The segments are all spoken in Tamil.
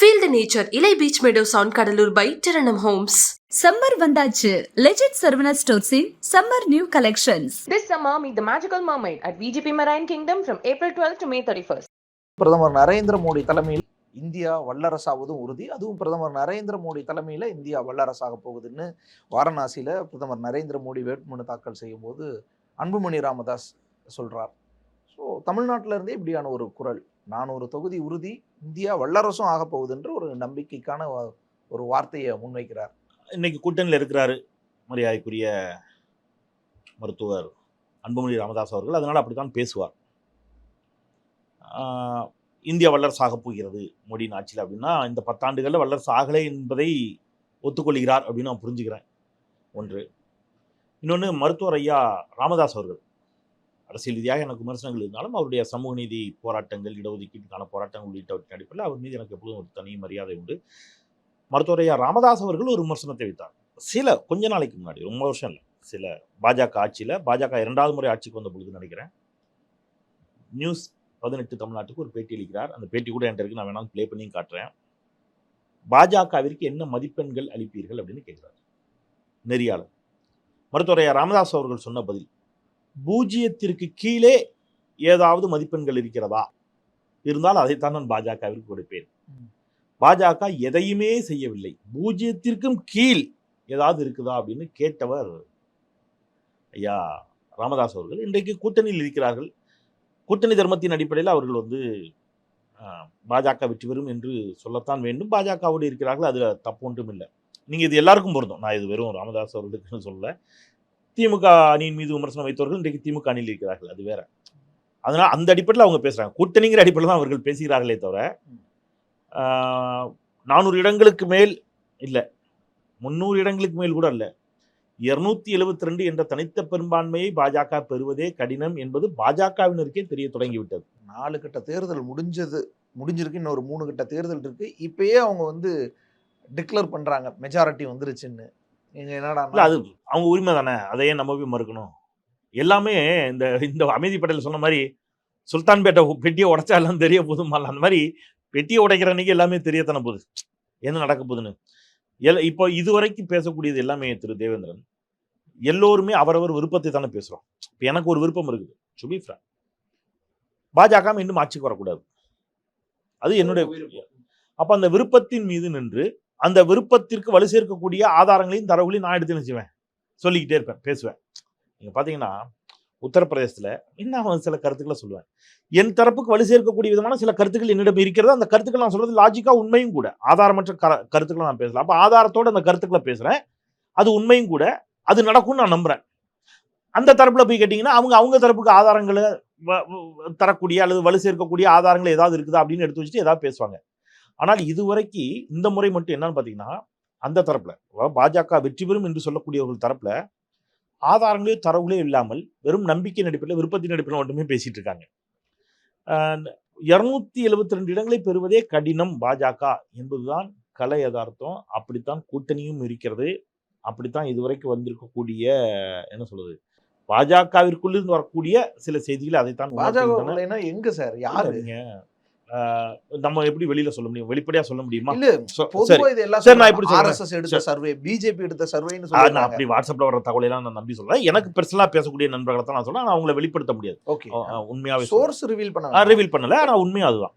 Feel the nature. Ilai Beach Meadows on Kadalur by Terranum Homes. Summer வந்தாச்சு. லெஜெண்ட் சரவணா ஸ்டோர்ஸின் summer new collections. This summer, meet the magical mermaid at VGP Marine Kingdom from April 12th to May 31st. பிரதமர் நரேந்திர மோடி தலைமையில் இந்தியா வல்லரசாவதும் உறுதி. அதுவும் பிரதமர் நரேந்திர மோடி தலைமையில் இந்தியா வல்லரசாக போகுதுன்னு வாரணாசியில் பிரதமர் நரேந்திர மோடி வேட்புமனு தாக்கல் செய்யும் போது அன்புமணி ராமதாஸ் சொல்கிறார். ஸோ தமிழ்நாட்டில இருந்தே இப்படியான ஒரு குரல், 400 தொகுதி உறுதி, இந்தியா வல்லரசும் ஆக போகுதுன்ற ஒரு நம்பிக்கைக்கான ஒரு வார்த்தையை முன்வைக்கிறார். இன்னைக்கு கூட்டணியில் இருக்கிறாரு மரியாதைக்குரிய மருத்துவர் அன்புமணி ராமதாஸ் அவர்கள். அதனால் அப்படித்தான் பேசுவார். இந்தியா வல்லரசாக போகிறது மோடியின் ஆட்சியில் அப்படின்னா இந்த 10 ஆண்டுகளில் வல்லரசு ஆகலை என்பதை ஒத்துக்கொள்கிறார் அப்படின்னு நான் புரிஞ்சுக்கிறேன். ஒன்று. இன்னொன்று, மருத்துவர் ஐயா ராமதாஸ் அவர்கள் அரசியல் ரீதியாக எனக்கு விமர்சனங்கள் இருந்தாலும் அவருடைய சமூக நீதி போராட்டங்கள், இடஒதுக்கீட்டுக்கான போராட்டங்கள் உள்ளிட்டவற்றின் அடிப்படையில் அவர் மீது எனக்கு எப்பொழுதும் ஒரு தனி மரியாதை உண்டு. மருத்துவர் ஐயா ராமதாஸ் அவர்கள் ஒரு விமர்சனத்தை வைத்தார் கொஞ்ச நாளைக்கு முன்னாடி, ரொம்ப வருஷம் இல்லை, சில பாஜக ஆட்சியில், பாஜக 2வது முறை ஆட்சிக்கு வந்த பொழுது நினைக்கிறேன், நியூஸ் 18 தமிழ்நாட்டுக்கு ஒரு பேட்டி அளிக்கிறார். அந்த பேட்டி கூட என்கிட்ட இருக்கு, நான் வேணாலும் ப்ளே பண்ணி காட்டுறேன். பாஜகவிற்கு என்ன மதிப்பெண்கள் அளிப்பீர்கள் அப்படின்னு கேட்கிறார் நெறியாளர். மருத்துவர் ஐயா ராமதாஸ் அவர்கள் சொன்ன பதில், 0க்கு கீழே ஏதாவது மதிப்பெண்கள் இருக்கிறதா, இருந்தால் அதைத்தான் நான் பாஜகவிற்கு கொடுப்பேன். பாஜக எதையுமே செய்யவில்லை, 0க்கும் கீழ் ஏதாவது இருக்குதா அப்படின்னு கேட்டவர் ஐயா ராமதாஸ் அவர்கள். இன்றைக்கு கூட்டணியில் இருக்கிறார்கள். கூட்டணி தர்மத்தின் அடிப்படையில் அவர்கள் பாஜக வெற்றி பெறும் என்று சொல்லத்தான் வேண்டும். பாஜகவோடு இருக்கிறார்கள், அதில் தப்பு ஒன்றும் இல்லை. நீங்கள் இது எல்லாருக்கும் பொருந்தும். நான் இது வெறும் ராமதாஸ் அவர்களுக்குன்னு சொல்லலை. திமுக அணியின் மீது விமர்சனம் வைத்தவர்கள் இன்றைக்கு திமுக அணியில் இருக்கிறார்கள், அது வேற. அதனால் அந்த அடிப்படையில் அவங்க பேசுகிறாங்க. கூட்டணிங்கிற அடிப்படையில் தான் அவர்கள் பேசுகிறார்களே தவிர 400 இடங்களுக்கு மேல் இல்லை, 300 இடங்களுக்கு மேல் கூட இல்லை, 272 என்ற தனித்த பெரும்பான்மையை பாஜக பெறுவதே கடினம் என்பது பாஜகவினருக்கே தெரிய தொடங்கிவிட்டது. 4 கட்ட தேர்தல் முடிஞ்சிருக்கு, இன்னொரு 3 கட்ட தேர்தல் இருக்கு. இப்பயே அவங்க டிக்ளேர் பண்றாங்க மெஜாரிட்டி வந்துருச்சுன்னு. நீங்க என்னடா, அது அவங்க உரிமை தானே, அதையே நம்ம போய் மறுக்கணும்? எல்லாமே இந்த அமைதி படையில் சொன்ன மாதிரி சுல்தான்பேட்டை பெட்டியை உடைச்சா எல்லாம் தெரிய போதுமா, அந்த மாதிரி பெட்டியை உடைக்கிற அன்னைக்கு எல்லாமே தெரியத்தானே போகுது என்ன நடக்க போகுதுன்னு. இப்போ இதுவரைக்கும் பேசக்கூடியது எல்லாமே திரு தேவேந்திரன், எல்லோருமே அவரவர் விருப்பத்தை தானே பேசுகிறோம். இப்போ எனக்கு ஒரு விருப்பம் இருக்குது, டு பி ஃப்ராங்க், பாஜக மீண்டும் ஆட்சிக்கு வரக்கூடாது, அது என்னுடைய. அப்போ அந்த விருப்பத்தின் மீது நின்று அந்த விருப்பத்திற்கு வலு சேர்க்கக்கூடிய ஆதாரங்களையும் தரவுகளையும் நான் எடுத்து நினைச்சுவேன், சொல்லிக்கிட்டே இருப்பேன், பேசுவேன். நீங்கள் பார்த்தீங்கன்னா உத்தரப்பிரதேசத்தில் இன்னும் சில கருத்துக்களை சொல்லுவேன். என் தரப்புக்கு வலு சேர்க்கக்கூடிய விதமான சில கருத்துக்கள் என்னிடம் இருக்கிறது. அந்த கருத்துக்கள் நான் சொல்றது லாஜிக்காக உண்மையும் கூட, ஆதாரமற்ற கருத்துக்களை நான் பேசலாம். அப்போ ஆதாரத்தோடு அந்த கருத்துக்களை பேசுகிறேன், அது உண்மையும் கூட, அது நடக்கும்னு நான் நம்புகிறேன். அந்த தரப்பில் போய் கேட்டிங்கன்னா அவங்க தரப்புக்கு ஆதாரங்களை தரக்கூடிய அல்லது வலு சேர்க்கக்கூடிய ஆதாரங்கள் ஏதாவது இருக்குதா அப்படின்னு எடுத்து வச்சுட்டு ஏதாவது பேசுவாங்க. ஆனால் இதுவரைக்கும் இந்த முறை மட்டும் என்னன்னு பார்த்தீங்கன்னா, அந்த தரப்பில் பாஜக வெற்றி பெறும் என்று சொல்லக்கூடியவர்கள் தரப்பில் ஆதாரங்களே தரவுகளே இல்லாமல் வெறும் நம்பிக்கையின் அடிப்படையில், விருப்பத்தின் அடிப்படையில் மட்டுமே பேசிட்டு இருக்காங்க. 272 இடங்களை பெறுவதே கடினம் பாஜக என்பதுதான் கலை யதார்த்தம். அப்படித்தான் கூட்டணியும் இருக்கிறது. அப்படித்தான் இதுவரைக்கும் வந்திருக்கக்கூடிய என்ன சொல்றது, பாஜகவிற்குள்ளிருந்து வரக்கூடிய சில செய்திகள் அதைத்தான். பாஜக எங்க சார், யாரு நம்ம எப்படி வெளியில சொல்ல முடியும், வெளிப்படையா சொல்ல முடியுமா? அப்படி வாட்ஸ்அப்ல வர தகவலை எல்லாம் நான் நம்பி சொல்றேன். எனக்கு பெர்சனலா பேசக்கூடிய நண்பர்களை தான் நான் சொல்றேன். அவங்களை வெளிப்படுத்த முடியாது. உண்மையாவே சோர்ஸ் ரிவீல் பண்ணல, ஆனா உண்மையா அதுதான்.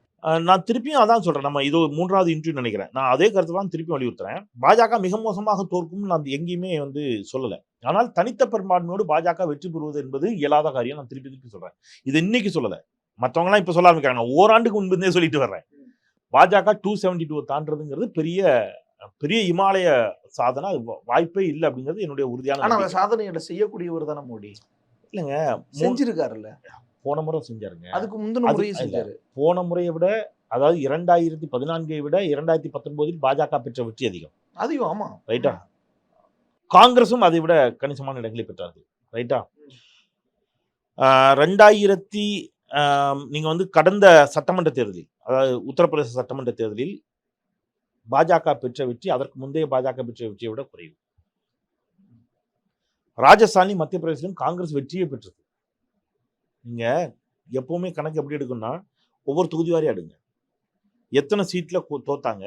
நான் திருப்பியும் அதான் சொல்றேன். நம்ம இது 3வது இன்டர்வியூ நினைக்கிறேன். நான் அதே கருத்து தான் திருப்பி வலியுறுத்துறேன். பாஜக மிக மோசமாக தோற்கும் நான் எங்கேயுமே சொல்லல. ஆனால் தனித்த பெரும்பான்மையோடு பாஜக வெற்றி பெறுவது என்பது இயலாத காரியம். நான் திருப்பி சொல்றேன். இது இன்னைக்கு சொல்லல, மற்றவங்களாம் இப்போ சொல்ல ஆரம்பிக்கிறாங்க. ஓராண்டுக்கு முன்பே சொல்லிட்டு வர்றேன். பாஜக 272 தாண்டதுங்கிறது பெரிய இமாலய சாதனை, வாய்ப்பே இல்லை அப்படிங்கிறது என்னுடைய உறுதியான சாதனைகளை செய்யக்கூடியவர் தானே மோடி. இல்லைங்க, செஞ்சிருக்காருல்ல, போன முறை செஞ்சாருங்க, அதுக்கு முந்தின முறையும் செஞ்சாரு. போன முறையை விட, அதாவது 2014 விட 2019 பாஜக பெற்ற வெற்றி அதிகம். ஆமா, ரைட்டா. காங்கிரஸும் அதை விட கணிசமான இடங்களை பெற்றார்கள், ரைட்டா. 2000 நீங்க கடந்த சட்டமன்ற தேர்தலில், அதாவது உத்தரப்பிரதேச சட்டமன்ற தேர்தலில் பாஜக பெற்ற வெற்றி அதற்கு முந்தைய பாஜக பெற்ற வெற்றியை விட குறைவு. ராஜஸ்தானிலும் மத்திய பிரதேசத்திலும் காங்கிரஸ் வெற்றியை பெற்றது. நீங்க எப்பவுமே கணக்கு எப்படி எடுக்கணும்னா, ஒவ்வொரு தொகுதி வாரியா எடுங்க. எத்தனை சீட்ல தோத்தாங்க,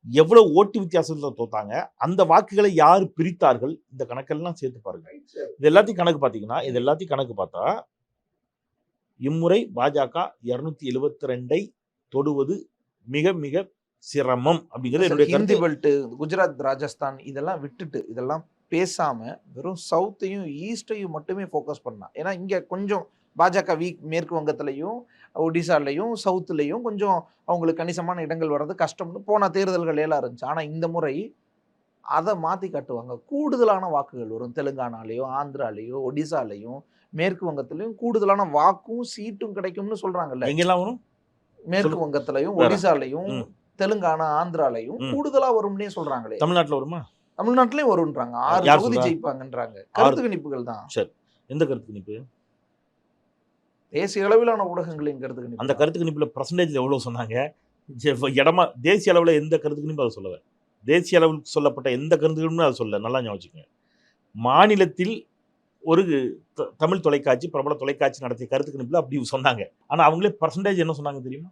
எவ்வளவு ஓட்டு வித்தியாசத்துல தோத்தாங்க, அந்த வாக்குகளை யார் பிரித்தார்கள், இந்த கணக்கெல்லாம் சேர்த்து பாருங்க. இது எல்லாத்தையும் கணக்கு பார்த்தா இம்முறை பாஜக 272 தொடுவது மிக மிக சிரமம் அப்படிங்கிறது என்னுடைய ஹிந்தி கருத்து. பெல்ட், குஜராத், ராஜஸ்தான் இதெல்லாம் விட்டுட்டு இதெல்லாம் பேசாம வெறும் சவுத்தையும் ஈஸ்டையும் மட்டுமே ஃபோக்கஸ் பண்ணா. ஏன்னா இங்க கொஞ்சம் பாஜக வீக், மேற்கு வங்கத்திலையும் ஒடிசாலையும் சவுத்துலையும் கொஞ்சம் அவங்களுக்கு கணிசமான இடங்கள் வர்றது கஷ்டம்னு போன தேர்தல்கள் எல்லாம் இருந்துச்சு. ஆனா இந்த முறை அதை மாத்தி காட்டுவாங்க. கூடுதலான வாக்குகள் வரும். தெலுங்கானாலையும் ஆந்திராலையும் ஒடிசாலையும் மேற்கு வங்கத்திலையும் கூடுதலான வாக்கும் சீட்டும் கிடைக்கும்னு சொல்றாங்கல்ல. எங்கெல்லாம் வரும்? மேற்கு வங்கத்திலையும் வேற. ஒடிசாலையும் தெலுங்கானா ஆந்திராலையும் ம். கூடுதலா வரும்னே சொல்றாங்களே. தமிழ்நாட்டுல வருமா? தமிழ்நாட்டிலையும் வரும்ன்றாங்க. 6 யார் தொகுதி சொல்றா? ஜெயிப்பாங்கன்றாங்க. கருத்து கணிப்புகள் தான். சரி, எந்த கருத்து கணிப்பு? தேசிய அளவிலான ஊடகங்களின் கருத்து கணிப்பு. அந்த கருத்து கணிப்புல பர்சன்டேஜ்ல எவ்வளவு சொன்னாங்க? இடமா தேசிய அளவுல எந்த கருத்து கணிப்பு அதை சொல்லல. தேசிய அளவில் சொல்லப்பட்ட எந்த கருத்து கணிப்பும் அதை சொல்ல. நல்லா ஞாபகம் வச்சுக்கோங்க. மாநிலத்தில் ஒரு தமிழ் தொலைக்காட்சி, பிரபல தொலைக்காட்சி நடத்திய கருத்து கணிப்புல அப்படி சொன்னாங்க. ஆனா அவங்களே பர்சன்டேஜ் என்ன சொன்னாங்க தெரியுமா?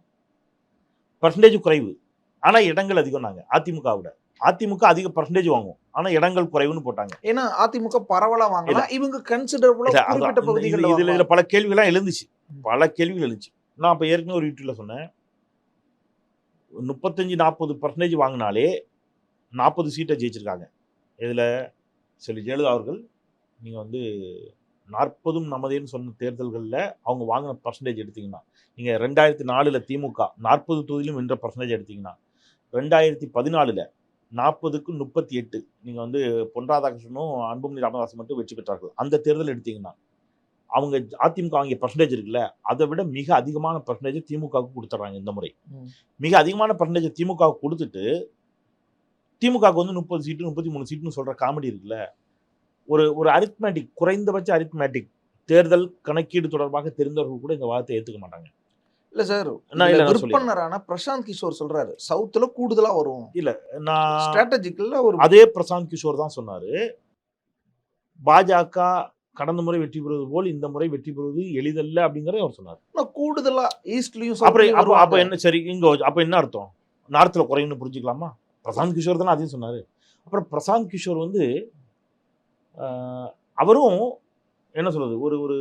பர்சன்டேஜ் குறைவு, ஆனா இடங்கள் அதிகம்னாங்க. அதிமுக அதிக பர்சன்டேஜ் வாங்கும், ஆனா இடங்கள் குறைவுன்னு போட்டாங்க. ஏன்னா அதிமுக பரவலா வாங்கலாம், இவங்க கன்சிடரபிளா குறிப்பிட்ட பகுதிகளில் இதுல பல கேள்விகள் எழுந்துச்சு. நான் அப்ப ஏற்கனவே ஒரு யூடியூப்ல சொன்னேன், 35-40% வாங்கினாலே 40 சீட்டை ஜெயிச்சிருக்காங்க. இதுல செல்வி ஜெயலலிதா அவர்கள் நீங்க வந்து 40 நமதேன்னு சொன்ன தேர்தல்களில் அவங்க வாங்கின பர்சன்டேஜ் எடுத்தீங்கன்னா, நீங்க 2004 திமுக 40 தொகுதியிலும் வென்ற பர்சன்டேஜ் எடுத்தீங்கன்னா, 2014 40க்கு 38 நீங்க வந்து பொன் ராதாகிருஷ்ணனும் அன்புமணி ராமதாஸ் மட்டும் வெற்றி பெற்றார்கள். அந்த தேர்தல் எடுத்தீங்கன்னா அவங்க அதிமுக வாங்கிய பர்சன்டேஜ் இருக்குல்ல, அதை விட மிக அதிகமான பர்சன்டேஜ் திமுகவுக்கு கொடுத்துட்றாங்க. இந்த முறை மிக அதிகமான பர்சன்டேஜ் திமுகவுக்கு கொடுத்துட்டு திமுகவுக்கு வந்து 30 சீட்டு 33 சீட்டுன்னு சொல்ற காமெடி இருக்குல்ல. ஒரு அரித்மேட்டிக், குறைந்தபட்ச அரித்மேட்டிக் தேர்தல் கணக்கீடு தொடர்பாக தெரிந்தவர்கள் கூட இந்த வார்த்தையை ஏத்துக்க மாட்டாங்க. இல்ல சார், நான் விற்பனரான பிரசாந்த் கிஷோர் சொல்றாரு சவுத்துல கூடுதலா வரும். நான் ஸ்ட்ராட்டஜிக்கல்ல ஒரு அதே பிரசாந்த் கிஷோர் தான் சொன்னாரு, பாஜக கடந்த முறை வெற்றி பெறுவது போல் இந்த முறை வெற்றி பெறுவது எளிதல்ல அப்படிங்கறத அவர் சொன்னார். கூடுதலா ஈஸ்ட்லயும் அப்ப என்ன சரி, இங்க அப்ப என்ன அர்த்தம்? நார்த்ல குறையும்னு புரிஞ்சுக்கலாமா? பிரசாந்த் கிஷோர் தானே அதையும் சொன்னாரு. அப்புறம் பிரசாந்த் கிஷோர் வந்து அவரும் என்ன சொல்றது, ஒரு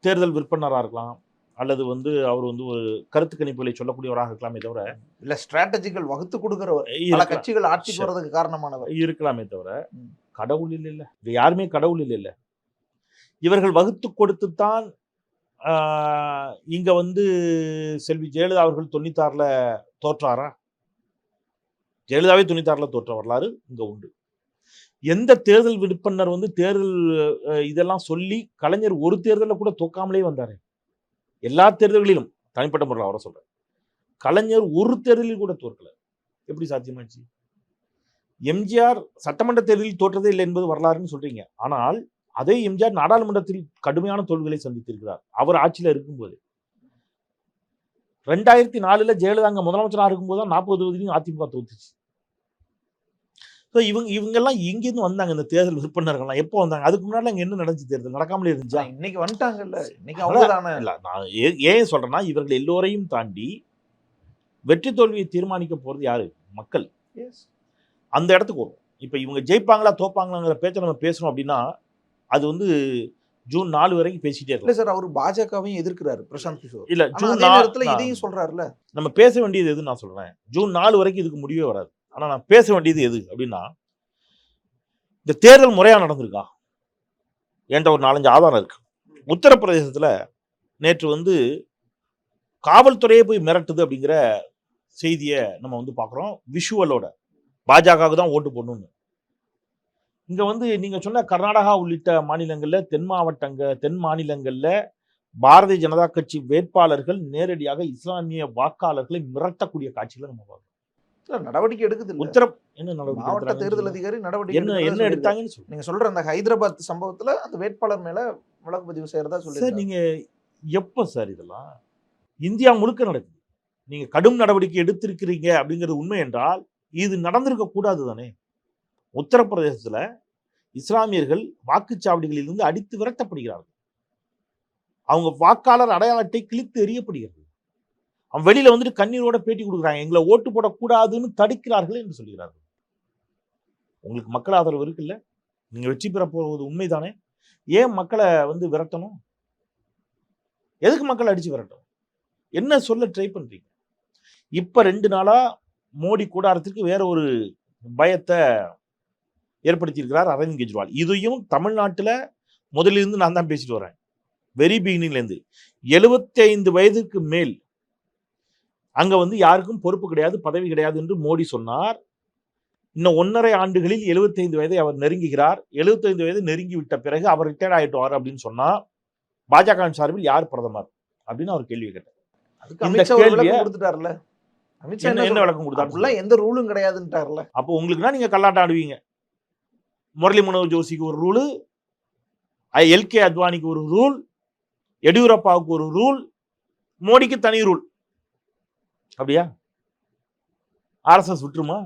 தேர்தல் விற்பனராக இருக்கலாம், அல்லது வந்து அவர் வந்து ஒரு கருத்து கணிப்புகளை சொல்லக்கூடியவராக இருக்கலாமே தவிர, இல்ல ஸ்ட்ராட்டஜிக்கல் வகுத்து கொடுக்கிறவர், பல கட்சிகள் ஆட்சிக்கு வர்றதுக்கு காரணமானவர் இருக்கலாமே தவிர கடவுள் இல்ல. இது யாருமே கடவுள் இல்ல. இவர்கள் வகுத்து கொடுத்துத்தான் இங்க வந்து செல்வி ஜெயலலிதா அவர்கள் 96ல தோற்றாரா? ஜெயலலிதாவே 96ல தோற்ற வரலாறு இங்க உண்டு. எந்த தேர்தல் விற்பனர் வந்து தேர்தல் இதெல்லாம் சொல்லி கலைஞர் ஒரு தேர்தலில் கூட தோக்காமலே வந்தாரு. எல்லா தேர்தல்களிலும் தனிப்பட்ட முறையில் அவரை சொல்றேன், கலைஞர் ஒரு தேர்தலில் கூட தோற்கல. எப்படி சாத்தியமாச்சு? எம்ஜிஆர் சட்டமன்ற தேர்தலில் தோற்றதே இல்லை என்பது வரலாறுன்னு சொல்றீங்க. ஆனால் அதே எம்ஜிஆர் நாடாளுமன்றத்தில் கடுமையான தோல்விகளை சந்தித்திருக்கிறார் அவர் ஆட்சியில் இருக்கும்போது. 2004 ஜெயலலிதா முதலமைச்சராக இருக்கும்போது தான் 40 தொகுதியும் அதிமுக தோத்துச்சு. இவங்கெல்லாம் எங்கிருந்து வந்தாங்க? இந்த தேர்தல் விற்பனர்கள்லாம் எப்போ வந்தாங்க? அதுக்கு முன்னாடி அங்க என்ன நடந்துச்சு? தேர்தல் நடக்காமலே இருந்துச்சா? இன்னைக்கு வந்துட்டாங்கல்ல. இன்னைக்கு அவ்வளவுதானே. நான் ஏன் சொல்றேன்னா, இவர்கள் எல்லோரையும் தாண்டி வெற்றி தோல்வியை தீர்மானிக்க போறது யாரு? மக்கள். அந்த இடத்துக்கு வரும். இப்ப இவங்க ஜெயிப்பாங்களா தோப்பாங்களாங்கிற பேச்சை நம்ம பேசணும் அப்படின்னா, அது வந்து ஜூன் 4 வரைக்கும் பேசிட்டே இல்ல சார். அவர் பாஜகவையும் எதிர்க்கிறாரு பிரசாந்த் கிஷோர். இல்ல, ஜூன் 4 இதையும் சொல்றாருல்ல. நம்ம பேச வேண்டியது எது நான் சொல்றேன், ஜூன் 4 வரைக்கும் இதுக்கு முடிவே வராது. ஆனா நான் பேச வேண்டியது எது அப்படின்னா, இந்த தேர்தல் முறையா நடந்திருக்கா என்கிட்ட ஒரு 4-5 ஆதாரம் இருக்கு. உத்தரப்பிரதேசத்துல நேற்று வந்து காவல்துறையே போய் மிரட்டுது அப்படிங்கிற செய்தியை நம்ம வந்து பாக்குறோம். விஷுவலோட பாஜகவுக்கு தான் ஓட்டு போடணும்னு. இங்க வந்து நீங்க சொன்ன கர்நாடகா உள்ளிட்ட மாநிலங்கள்ல, தென் மாநிலங்கள்ல பாரதிய ஜனதா கட்சி வேட்பாளர்கள் நேரடியாக இஸ்லாமிய வாக்காளர்களை மிரட்டக்கூடிய காட்சிகளை நம்ம பார்க்கிறோம். நடவடிக்கை எடுக்குது. மாவட்ட தேர்தல் அதிகாரி நடவடிக்கை என்ன எடுத்தாங்கன்னு சொல்லி நீங்க சொல்ற அந்த ஹைதராபாத் சம்பவத்துல அந்த வேட்பாளர் மேல வழக்கு பதிவு செய்யறதா சொல்லி சார். நீங்க எப்ப சார் இதெல்லாம் இந்தியா முழுக்க நடக்குது? நீங்க கடும் நடவடிக்கை எடுத்திருக்கிறீங்க அப்படிங்கிறது உண்மை என்றால் இது நடந்திருக்க கூடாது தானே? உத்தரப்பிரதேசத்துல இஸ்லாமியர்கள் வாக்குச்சாவடிகளில் இருந்து அடித்து விரட்டப்படுகிறார்கள். அவங்க வாக்காளர் அடையாளத்தை கிழித்து எறியப்படுகிறது. அவன் வெளியில வந்துட்டு கண்ணீரோட பேட்டி கொடுக்குறாங்க, எங்களை ஓட்டு போடக்கூடாதுன்னு தடுக்கிறார்கள் என்று சொல்கிறார்கள். உங்களுக்கு மக்கள் ஆதரவு இருக்குல்ல, நீங்க வெற்றி பெற போவது உண்மைதானே? ஏன் மக்களை வந்து விரட்டணும்? எதுக்கு மக்களை அடிச்சு விரட்டணும்? என்ன சொல்ல ட்ரை பண்றீங்க? இப்ப 2 நாளா மோடி கூடாரத்திற்கு வேற ஒரு பயத்தை ஏற்படுத்தியிருக்கிறார் அரவிந்த் கெஜ்ரிவால். இதையும் தமிழ்நாட்டில் முதலிருந்து நான் தான் பேசிட்டு வரேன், வெரி பிகினிங்ல இருந்து. 75 வயதுக்கு மேல் அங்க வந்து யாருக்கும் பொறுப்பு கிடையாது, பதவி கிடையாது என்று மோடி சொன்னார். இன்னும் 1.5 ஆண்டுகளில் 75 வயதை அவர் நெருங்குகிறார். 75 வயது நெருங்கி விட்ட பிறகு அவர் ரிட்டையர்ட் ஆயிட்டுவார் அப்படின்னு சொன்னா பாஜக சார்பில் யார் பிரதமர் அப்படின்னு அவர் கேள்வி கேட்டார். அதுக்கு இந்த அமித்ஷா ஒரு கேள்வியை விளக்கம் கொடுத்துட்டார்ல. அமித்ஷா என்ன விளக்கம் கொடுத்தாரு? அப்படிலாம் எந்த ரூலும் கிடையாதுன்ட்டார்ல. அப்போ உங்களுக்குன்னா நீங்க கல்லாட்டம் ஆடுவீங்க. முரளி மனோகர் ஜோஷிக்கு ஒரு ரூலு, எல்கே அத்வானிக்கு ஒரு ரூல், எடியூரப்பாவுக்கு ஒரு ரூல், மோடிக்கு தனி ரூல். அப்படியா? ஆர்எஸ்எஸ் விட்டுருமா?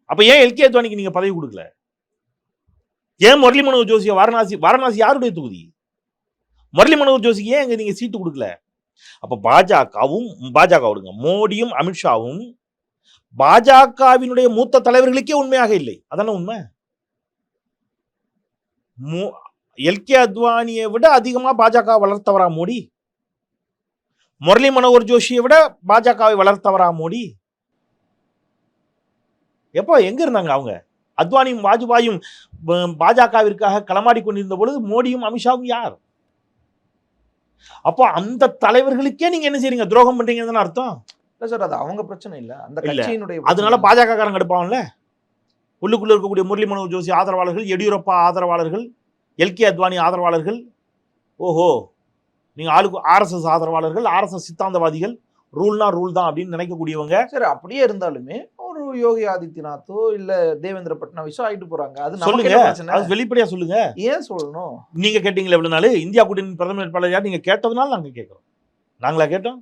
அப்ப ஏன் எல்கே அத்வானிக்கு நீங்க பதவி கொடுக்கல? ஏன் முரளி மனோகர் ஜோஷியை வாரணாசி யாருடைய தொகுதி? முரளி மனோகர் ஜோஷிக்கு ஏன் நீங்க சீட்டு கொடுக்கல? அப்ப பாஜக விடுங்க, மோடியும் அமித்ஷாவும் பாஜகவினுடைய மூத்த தலைவர்களுக்கே உண்மையாக இல்லை. அதான உண்மை. எல்கே அத்வானியை விட அதிகமா பாஜக வளர்த்தவரா மோடி? முரளி மனோகர் ஜோஷியை விட பாஜகவை வளர்த்தவரா மோடி? எப்போ எங்க இருந்தாங்க அவங்க? அத்வானியும் வாஜ்பாயும் பாஜகவிற்காக களமாடி கொண்டிருந்த பொழுது மோடியும் அமித்ஷாவும் யார்? அப்போ அந்த தலைவர்களுக்கே நீங்க என்ன செய்றீங்க? துரோகம் பண்றீங்கன்னு அர்த்தம். இல்ல சார், அது அவங்க பிரச்சனை இல்ல, அந்த கட்சியினுடைய. அதனால பாஜக காரங்க எடுப்பாங்கல்ல. உள்ளுக்குள்ள இருக்கக்கூடிய முரளி மனோகர் ஜோஷி ஆதரவாளர்கள், எடியூரப்பா ஆதரவாளர்கள், எல்கே அத்வானி ஆதரவாளர்கள், ஓஹோ நீங்க ஆளுக்கு ஆர்எஸ்எஸ் ஆதரவாளர்கள், ஆர்எஸ்எஸ் சித்தாந்தவாதிகள், ரூல்னா ரூல் தான் அப்படின்னு நினைக்கக்கூடியவங்க. சரி, அப்படியே இருந்தாலுமே ஒரு யோகி ஆதித்யநாத்தோ இல்ல தேவேந்திர பட்னாவிஸோ ஆயிட்டு போறாங்க. அது சொல்லுங்க, நமக்கு பிரச்சனை. அது வெளிப்படையா சொல்லுங்க. ஏன் சொல்லணும்? நீங்க கேட்டீங்களா எவ்வளவு நாள் இந்தியா கூட்டணி பிரதமர் வேட்பாளர் யார்? நீங்க கேட்டதுனால நாங்க கேட்கிறோம். நாங்களா கேட்டோம்?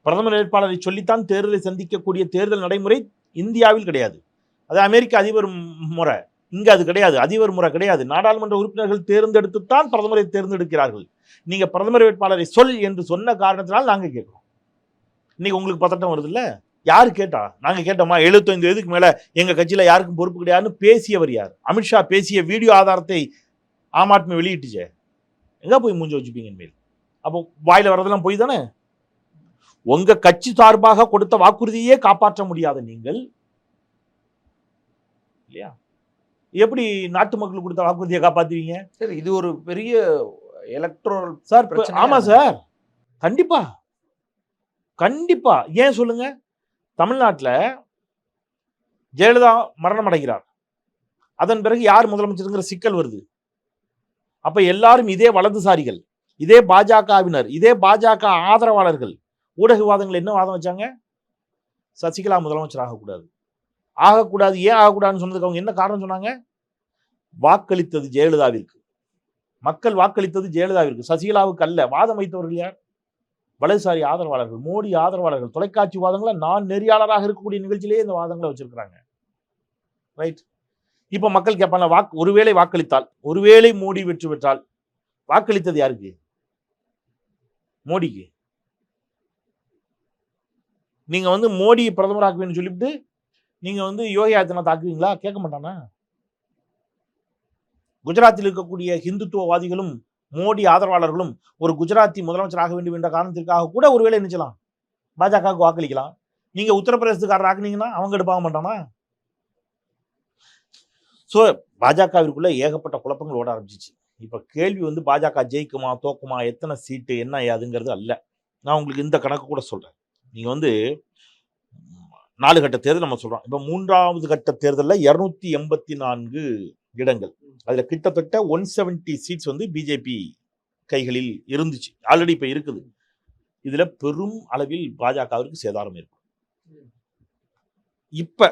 பிரதமர் வேட்பாளரை சொல்லித்தான் தேர்தலை சந்திக்கக்கூடிய தேர்தல் நடைமுறை இந்தியாவில் கிடையாது. அது அமெரிக்க அதிபர் முறை, இங்க அது கிடையாது. அதிபர் முறை கிடையாது. நாடாளுமன்ற உறுப்பினர்கள் தேர்ந்தெடுத்துத்தான் பிரதமரை தேர்ந்தெடுக்கிறார்கள். நீங்க பிரதமர் வேட்பாளரை சொல் என்று சொன்ன காரணத்தினால் நாங்க கேட்கிறோம். இன்னைக்கு உங்களுக்கு பதட்டம் வருது இல்ல? யாரு கேட்டா? நாங்க கேட்டோமா? 75 வயதுக்கு மேல எங்க கட்சியில யாருக்கும் பொறுப்பு கிடையாதுன்னு பேசியவர் யார்? அமித்ஷா பேசிய வீடியோ ஆதாரத்தை ஆம் ஆத்மி வெளியிட்டுச்சே, எங்க போய் மூஞ்ச வச்சுப்பீங்க மேல்? அப்போ வாயில வரதெல்லாம் போய் தானே. உங்க கட்சி சார்பாக கொடுத்த வாக்குறுதியே காப்பாற்ற முடியாத நீங்கள் இல்லையா, எப்படி நாட்டு மக்கள் கொடுத்த வாக்குறுதியை காப்பாத்துவீங்க? சரி, இது ஒரு பெரிய எலக்ட்ரல் சார். பிரச்சனை. ஆமா சார், கண்டிப்பா கண்டிப்பா. ஏன் சொல்லுங்க? தமிழ்நாட்டில் ஜெயலலிதா மரணம் அடைகிறார், அதன் பிறகு யார் முதலமைச்சருங்கிற சிக்கல் வருது. அப்ப எல்லாரும் இதே வலதுசாரிகள், இதே பாஜகவினர், இதே பாஜக ஆதரவாளர்கள் ஊடக விவாதங்கள் என்ன வாதம் வச்சாங்க? சசிகலா முதலமைச்சர் ஆகக்கூடாது. ஆகக்கூடாது. ஏன் ஆகக்கூடாதுன்னு சொன்னதுக்கு அவங்க என்ன காரணம் சொன்னாங்க? வாக்களித்தது ஜெயலலிதாவிற்கு, மக்கள் வாக்களித்தது ஜெயலலிதாவிற்கு, சசிகலாவுக்கு அல்ல. வாதம் வைத்தவர்கள் யார்? வலதுசாரி ஆதரவாளர்கள், மோடி ஆதரவாளர்கள். தொலைக்காட்சி வாதங்களை நான் நெறியாளராக இருக்கக்கூடிய நிகழ்ச்சியிலேயே இந்த வாதங்களை வச்சிருக்கிறாங்க. ரைட். இப்ப மக்கள் கேட்பாங்க, ஒருவேளை வாக்களித்தால், ஒருவேளை மோடி வெற்றி பெற்றால் வாக்களித்தது யாருக்கு? மோடிக்கு. நீங்க வந்து மோடி பிரதமராக்குவேன்னு சொல்லிவிட்டு நீங்க வந்து யோகி ஆதித்யநாத் ஆக்குவீங்களா? கேட்க மாட்டானா? குஜராத்தில் இருக்கக்கூடிய ஹிந்துத்துவவாதிகளும் மோடி ஆதரவாளர்களும் ஒரு குஜராத்தி முதலமைச்சர் ஆக வேண்டும் என்ற காரணத்திற்காக கூட ஒருவேளை நினைச்சலாம், பாஜகவுக்கு வாக்களிக்கலாம். நீங்க உத்தரப்பிரதேசத்துக்காரர் ஆக்குனீங்கன்னா அவங்க எடுப்பாக மாட்டானா? ஸோ பாஜகவிற்குள்ள ஏகப்பட்ட குழப்பங்கள் ஓட ஆரம்பிச்சிச்சு. இப்ப கேள்வி வந்து பாஜக ஜெயிக்குமா தோக்குமா, எத்தனை சீட்டு, என்ன அதுங்கிறது அல்ல. நான் உங்களுக்கு இந்த கணக்கு கூட சொல்றேன். நீங்க வந்து 4 கட்ட தேர்தல் நம்ம சொல்றோம். இப்ப 3வது கட்ட தேர்தலில் 284 இடங்கள், அதுல கிட்டத்தட்ட 170 சீட்ஸ் வந்து பிஜேபி கைகளில் இருந்துச்சு, ஆல்ரெடி இப்ப இருக்குது. இதுல பெரும் அளவில் பாஜகவிற்கு சேதாரம் இருக்கும். இப்ப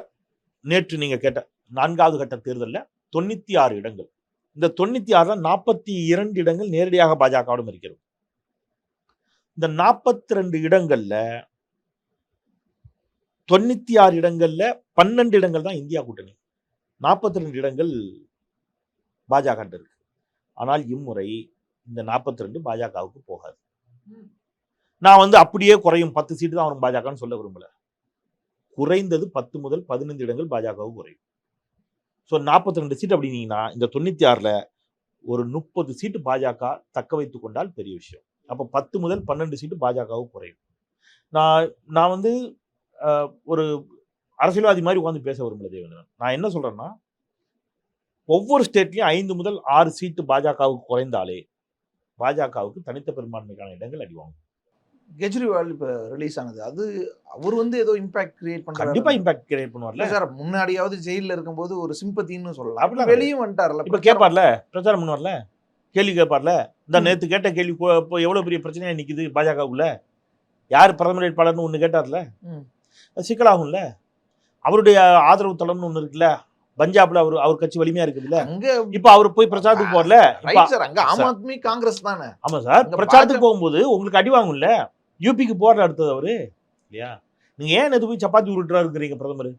நேற்று நீங்க கேட்ட 4வது கட்ட தேர்தலில் 96 இடங்கள், இந்த 96ல 42 இடங்கள் நேரடியாக பாஜகவிடம் இருக்கிறது. இந்த 42 இடங்கள்ல 96 இடங்கள்ல 12 இடங்கள் தான் இந்தியா கூட்டணி, 42 இடங்கள் பாஜக இருக்கு. ஆனால் இம்முறை இந்த 42 பாஜகவுக்கு போகாது. நான் வந்து அப்படியே குறையும் 10 சீட்டு தான் வரும் பாஜகன்னு சொல்ல விரும்பல. குறைந்தது 10 முதல் 15 இடங்கள் பாஜகவுக்கு குறையும். ஸோ 42 சீட் அப்படின்னீங்கன்னா இந்த 96ல ஒரு 30 சீட்டு பாஜக தக்க வைத்துக் கொண்டால் பெரிய விஷயம். அப்போ 10 முதல் 12 சீட்டு பாஜகவுக்கு குறையும். நான் வந்து ஒரு அரசியல்வாதி மாதிரி உட்காந்து பேச விரும்பல தேவேந்திரன். நான் என்ன சொல்றேன்னா, ஒவ்வொரு ஸ்டேட்லயும் 5 முதல் 6 சீட்டு பாஜகவுக்கு குறைந்தாலே பாஜகவுக்கு தனித்த பெரும்பான்மைக்கான இடங்கள் அடிவாங்க. கெஜ்ரிவால் இப்ப ரிலீஸ் ஆனது, அது அவர் வந்து ஏதோ இம்பாக்ட் கிரியேட் கண்டிப்பா பண்றாரு. இம்பாக்ட் கிரியேட் பண்ணுவார்ல. சார் முன்னாடியாவது ஜெயில இருக்கும்போது ஒரு சிம்பத்தின்னு சொல்லலாம். அப்படிலாம் வெளியும் வந்துட்டார்ல. இப்ப கேட்பார்ல, பிரச்சாரம் பண்ணுவார்ல, கேள்வி கேட்பார்ல. இந்த நேத்து கேட்ட கேள்வி இப்போ எவ்வளவு பெரிய பிரச்சனையா நிக்குது பாஜகவுக்குள்ள. யார் பிரதமர் வேட்பாளர்னு ஒண்ணு கேட்டார்ல, அது சிக்கலாகும்ல. அவருடைய ஆதரவு தளம்னு ஒண்ணு இருக்குல்ல, பஞ்சாப்ல அவர் கட்சி வலிமையா இருக்குதுல்ல. அங்க இப்ப அவர் போய் பிரச்சாரத்துக்கு போறல. ரைட் சார், அங்க ஆம் ஆத்மி காங்கிரஸ் தானே. ஆமா சார், அங்க பிரச்சாரத்துக்கு போகும்போது உங்களுக்கு அடி வாங்கும்ல. யூபிக்கு போற அடுத்தது அவரு இல்லையா? நீங்க ஏன் நேத்து போய் சப்பாத்தி உருட்டுறாருக்கிறீங்க பிரதமர்?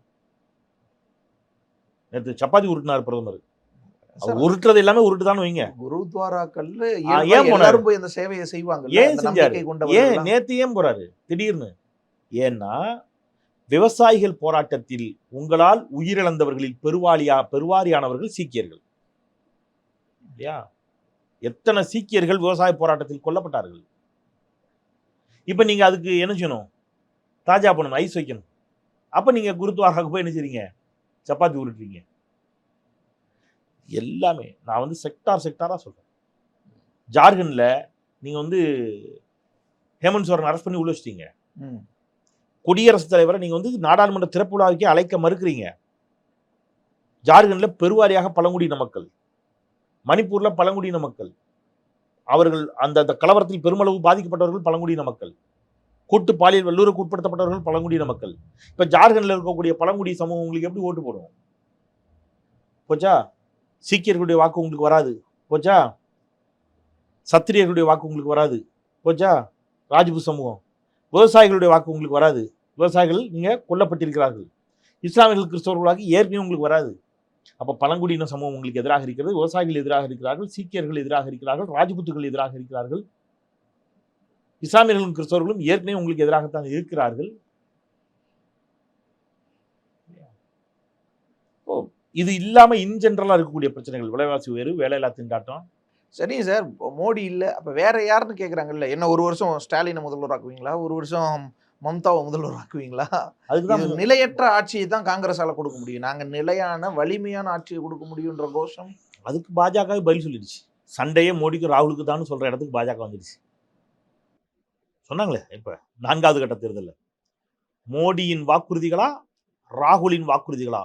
நேத்து சப்பாத்தி உருட்டினார் பிரதமர். அவர் உருட்டுறது எல்லாமே உருட்டுதான்னு வைங்க. குருத்வாராக்கள்ல ஏன் போனாரு? எல்லாரும் போய் அந்த சேவையை செய்வாங்க. ஏன் செஞ்சாரு? ஏன் நேத்து ஏன் போறாரு திடீர்னு? ஏன்னா விவசாயிகள் போராட்டத்தில் உங்களால் உயிரிழந்தவர்களில் பெருவாரியானவர்கள் சீக்கியர்கள் இல்லையா? எத்தனை சீக்கியர்கள் விவசாய போராட்டத்தில் கொல்லப்பட்டார்கள். இப்ப நீங்க அதுக்கு என்ன செய்யணும்? தாஜா பண்ணணும், ஐஸ் வைக்கணும். அப்ப நீங்க குருத்வாராவுக்கு போய் என்ன செய்றீங்க? சப்பாத்தி உருட்டுறீங்க. எல்லாமே நான் வந்து செக்டாரா சொல்றேன். ஜார்க்கண்ட்ல நீங்க வந்து ஹேமந்த் சோரன் அரெஸ்ட் பண்ணி உள்ள வச்சிட்டீங்க. குடியரசுத் தலைவரை நீங்க வந்து நாடாளுமன்ற திறப்பு விழாவுக்கே அழைக்க மறுக்கிறீங்க. ஜார்க்கண்ட்ல பெருவாரியாக பழங்குடியின மக்கள், மணிப்பூர்ல பழங்குடியின மக்கள், அவர்கள் அந்த கலவரத்தில் பெருமளவு பாதிக்கப்பட்டவர்கள் பழங்குடியின மக்கள், கூட்டு பாலியல் வல்லுறவுக்கு உட்படுத்தப்பட்டவர்கள் பழங்குடியின மக்கள். இப்ப ஜார்க்கண்ட்ல இருக்கக்கூடிய பழங்குடி சமூகம் உங்களுக்கு எப்படி ஓட்டு போடும்? போச்சா? சீக்கியர்களுடைய வாக்கு உங்களுக்கு வராது. போச்சா? சத்திரியர்களுடைய வாக்கு உங்களுக்கு வராது. போச்சா? ராஜ்புத் சமூகம், விவசாயிகளுடைய வாக்கு உங்களுக்கு வராது. விவசாயிகள் நீங்க கொல்லப்பட்டிருக்கிறார்கள். இஸ்லாமியர்கள் கிறிஸ்தவர்களாக ஏற்கனவே உங்களுக்கு வராது. அப்ப பழங்குடியின சமூகம் உங்களுக்கு எதிராக இருக்கிறது, விவசாயிகள் எதிராக இருக்கிறார்கள், சீக்கியர்கள் எதிராக இருக்கிறார்கள், ராஜ்புத்துகள் எதிராக இருக்கிறார்கள், இஸ்லாமியர்களும் கிறிஸ்தவர்களும் ஏற்கனவே உங்களுக்கு எதிராகத்தான் இருக்கிறார்கள். இது இல்லாம இன்ஜென்ரலா இருக்கக்கூடிய பிரச்சனைகள், விலைவாசி உயர்வு, வேலையில்லா திண்டாட்டம். சரிங்க சார், மோடி இல்ல, அப்ப வேற யாருன்னு கேக்குறாங்கல்ல. என்ன ஒரு வருஷம் ஸ்டாலினை முதல்வர் ஆக்குவீங்களா? ஒரு வருஷம் மம்தாவை முதல்வர் ஆக்குவீங்களா? அதுக்குதான் இது நிலையற்ற ஆட்சியை தான் காங்கிரஸால கொடுக்க முடியும். நாங்க நிலையான வலிமையான ஆட்சியை கொடுக்க முடியும்ன்ற கோஷம். அதுக்கு பாஜக பதில் சொல்லிடுச்சு. சண்டையே மோடிக்கு ராகுலுக்கு தான் சொல்ற இடத்துக்கு பாஜக வந்துடுச்சு. சொன்னாங்களே இப்ப 4வது கட்ட தேர்தல்ல மோடியின் வாக்குறுதிகளா ராகுலின் வாக்குறுதிகளா?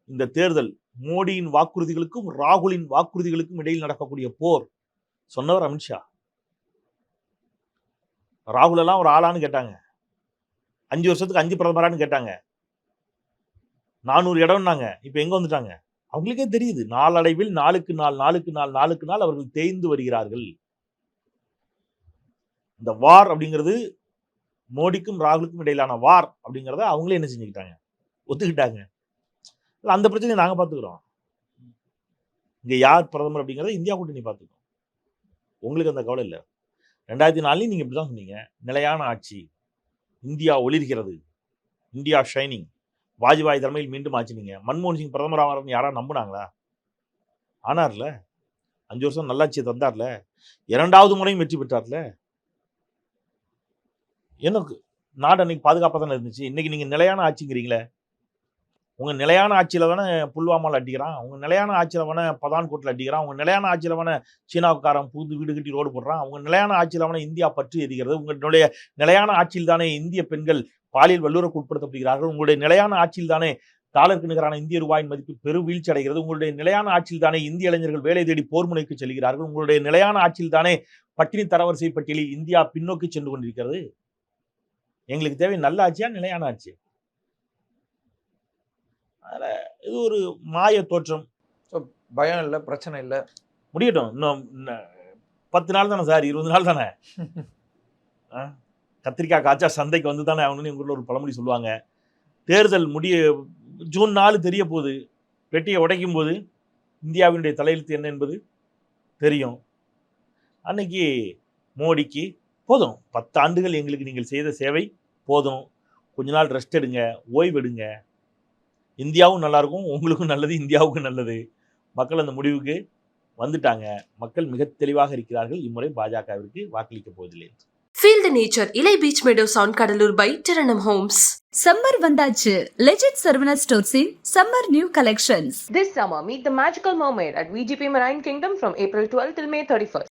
இந்த தேர்தல் மோடியின் வாக்குறுதிகளுக்கும் ராகுலின் வாக்குறுதிகளுக்கும் இடையில் நடக்கக்கூடிய போர். சொன்னவர் அமித்ஷா. ராகுல் எல்லாம் ஒரு ஆளான்னு கேட்டாங்க. 5 வருஷத்துக்கு 5 பிரதமரான்னு கேட்டாங்க. 400 இடம்னாங்க. இப்ப எங்க வந்துட்டாங்க? அவங்களுக்கே தெரியுது. நாளடைவில் நாளுக்கு நாள் அவர்கள் தேய்ந்து வருகிறார்கள். இந்த வார் அப்படிங்கிறது மோடிக்கும் ராகுலுக்கும் இடையிலான வார் அப்படிங்கிறத அவங்களே என்ன செஞ்சுக்கிட்டாங்க? ஒத்துக்கிட்டாங்க. அந்த பிரச்சனையை நாங்க பாத்துக்கிறோம். இங்க யார் பிரதமர் அப்படிங்கறத இந்தியா கூட்டணி பாத்துக்கிறோம். உங்களுக்கு அந்த கவலை இல்லை. 2004 நீங்க இப்படிதான் சொன்னீங்க, நிலையான ஆட்சி, இந்தியா ஒளிர்கிறது, இந்தியா ஷைனிங், வாஜ்பாய் தலைமையில் மீண்டும் ஆச்சுனீங்க. மன்மோகன் சிங் பிரதமர் ஆவார்னு யாரா நம்பினாங்களா? ஆனார்ல. 5 வருஷம் நல்லாட்சியை தந்தார்ல. 2வது முறையும் வெற்றி பெற்றார்ல. எனக்கு நாடு அன்னைக்கு பாதுகாப்பாக தானே இருந்துச்சு. இன்னைக்கு நீங்க நிலையான ஆட்சிங்கிறீங்களே. உங்க நிலையான ஆட்சியில தானே புல்வாமாவில் அடிக்கிறான், உங்க நிலையான ஆட்சியில வேணா பதான்கோட்டில் அடிக்கிறான், உங்க நிலையான ஆட்சியில வேணா சீனாவுக்காரன் புது வீடு கட்டி ரோடு போடுறான், உங்க நிலையான ஆட்சியில வேணா இந்தியா பற்றி எரிகிறது, உங்களுடைய நிலையான ஆட்சியில் தானே இந்திய பெண்கள் பாலியல் வல்லுறவுக்கு உட்படுத்தப்படுகிறார்கள், உங்களுடைய நிலையான ஆட்சியில் தானே டாலருக்கு நிகரான இந்திய ரூபாயின் மதிப்பு பெரு வீழ்ச்சி அடைகிறது, உங்களுடைய நிலையான ஆட்சியில் தானே இந்திய இளைஞர்கள் வேலை தேடி போர் முனைக்கு செல்கிறார்கள், உங்களுடைய நிலையான ஆட்சியில் தானே பட்டினி தரவரிசை பட்டியலில் இந்தியா பின்னோக்கி சென்று கொண்டிருக்கிறது. எங்களுக்கு தேவை நல்ல ஆட்சியா நிலையான ஆட்சி? அதனால இது ஒரு மாய தோற்றம். பயம் இல்லை, பிரச்சனை இல்லை, முடியட்டும். இன்னும் 10 நாள் தானே சார், 20 நாள் தானே. கத்திரிக்காய் காய்ச்சா சந்தைக்கு வந்து தானே அவனு எங்க ஊர்ல ஒரு பழமொழி சொல்லுவாங்க. தேர்தல் ஜூன் 4 தெரிய போகுது. பெட்டியை உடைக்கும் போது இந்தியாவினுடைய தலையெழுத்து என்ன என்பது தெரியும். அன்னைக்கு மோடிக்கு போதும் 10 ஆண்டுகள் எங்களுக்கு நீங்கள் செய்த சேவை போதும், கொஞ்ச நாள் ரெஸ்ட் எடுங்க, ஓய்வு எடுங்க, இந்தியாவும் நல்லா இருக்கும், உங்களுக்கும் நல்லது, இந்தியாவுக்கும் நல்லது. மக்கள் அந்த முடிவுக்கு வந்துட்டாங்க. மக்கள் மிக தெளிவாக இருக்கிறார்கள். இம்முறை பாஜகவிற்கு வாக்களிக்க போவதில்லை. Feel the nature. Ilai Beach Meadows on Kadalur by Taranam Homes. Summer வந்தாச்சு. லெஜெண்ட் சரவணா ஸ்டோர்ஸின் summer new collections. This summer, meet the magical mermaid at VGP Marine Kingdom from April 12 till May 31st.